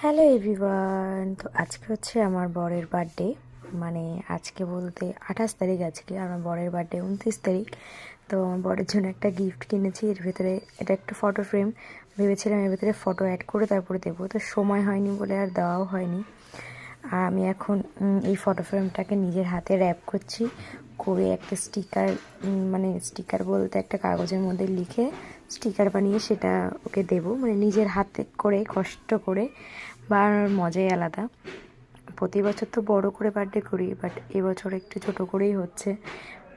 Hello everyone, তো আজকে হচ্ছে আমার বরের বার্থডে। মানে আজকে বলতে 28 তারিখ, আজকে আমার বরের বার্থডে 29 তারিখ। তো আমার বরের জন্য একটা গিফট কিনেছি। এর ভেতরে এটা একটা ফটো ফ্রেম, ভেবেছিলাম এর ভেতরে ফটো অ্যাড করে তারপরে দেবো, তো সময় হয়নি বলে আর দেওয়াও হয়নি। আর আমি এখন এই ফটো ফ্রেমটাকে নিজের হাতে র্যাপ করছি, করে একটা স্টিকার, মানে স্টিকার বলতে একটা কাগজের মধ্যে লিখে স্টিকার বানিয়ে সেটা ওকে দেব। মানে নিজের হাতে করে কষ্ট করে বানানোর মজাই আলাদা। প্রতি বছর তো বড় করে বার্থডে করি, বাট এবছর একটু ছোট করেই হচ্ছে,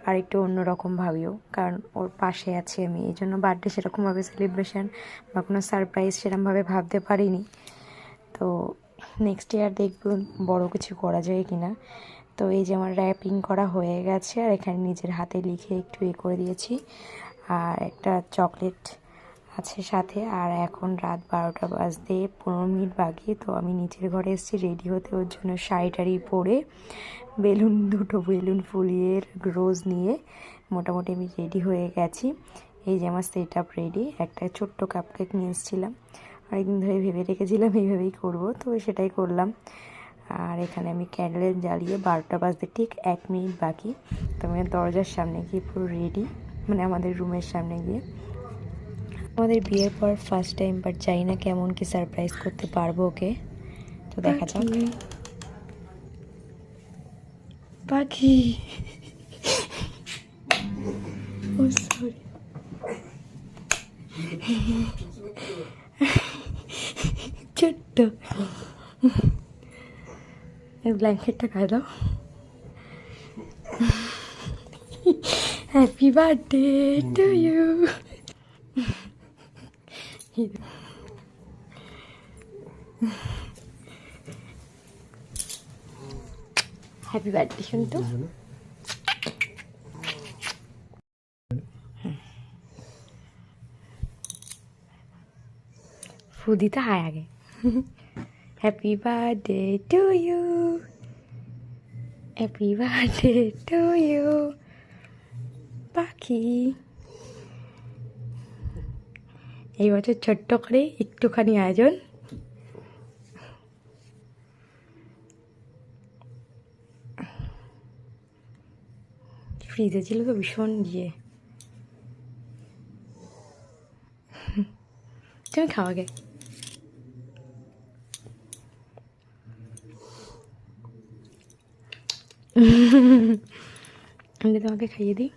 আর একটু অন্যরকম ভাবিও, কারণ ওর পাশে আছি আমি। এই জন্য বার্থডে সেরকমভাবে সেলিব্রেশন বা কোনো সারপ্রাইজ সেরকমভাবে ভাবতে পারিনি। তো নেক্সট ইয়ার দেখব বড় কিছু করা যায় কি না। তো এই যে আমার র্যাপিং করা হয়ে গেছে, আর এখানে নিজের হাতে লিখে একটু করে দিয়েছি, আর একটা চকলেট আছে সাথে। আর এখন রাত 12টা বাজতে 15 মিনিট বাকি। তো আমি নিচের ঘরে এসেছি রেডি হতে, ওর জন্য শাড়ি টাড়ি পরে দুটো বেলুন ফুলিয়ে রোজ নিয়ে মোটামুটি আমি রেডি হয়ে গেছি। এই যে আমার সেট আপ রেডি। একটা ছোট্ট কাপকেক নিয়ে এসেছিলাম, অনেকদিন ধরে ভেবে রেখেছিলাম এইভাবেই করব, তো সেটাই করলাম। আর এখানে আমি ক্যান্ডেল জ্বালিয়ে 12টা বাজতে ঠিক 1 মিনিট বাকি। তো আমি দরজার সামনে গিয়ে পুরো রেডি, মানে আমাদের রুমের সামনে গিয়ে। আমাদের বিয়ের পর ফার্স্ট টাইম, বাট জানি না কেমন কি সারপ্রাইজ করতে পারবো ওকে, তো দেখা যাক। পাখি, ও সরি, ছোট্ট ব্ল্যাঙ্কেটটা খাই দাও। Happy birthday to you. Happy birthday শুনতো। ফু দিতে হয় আগে। Happy birthday to you, happy birthday to you পাখি। এই বছর ছোট্ট করে একটুখানি আয়োজন। ফ্রিজে ছিল তো ভীষণ ইয়ে। তুমি খাও আগে। আমি তোমাকে খাইয়ে দিই।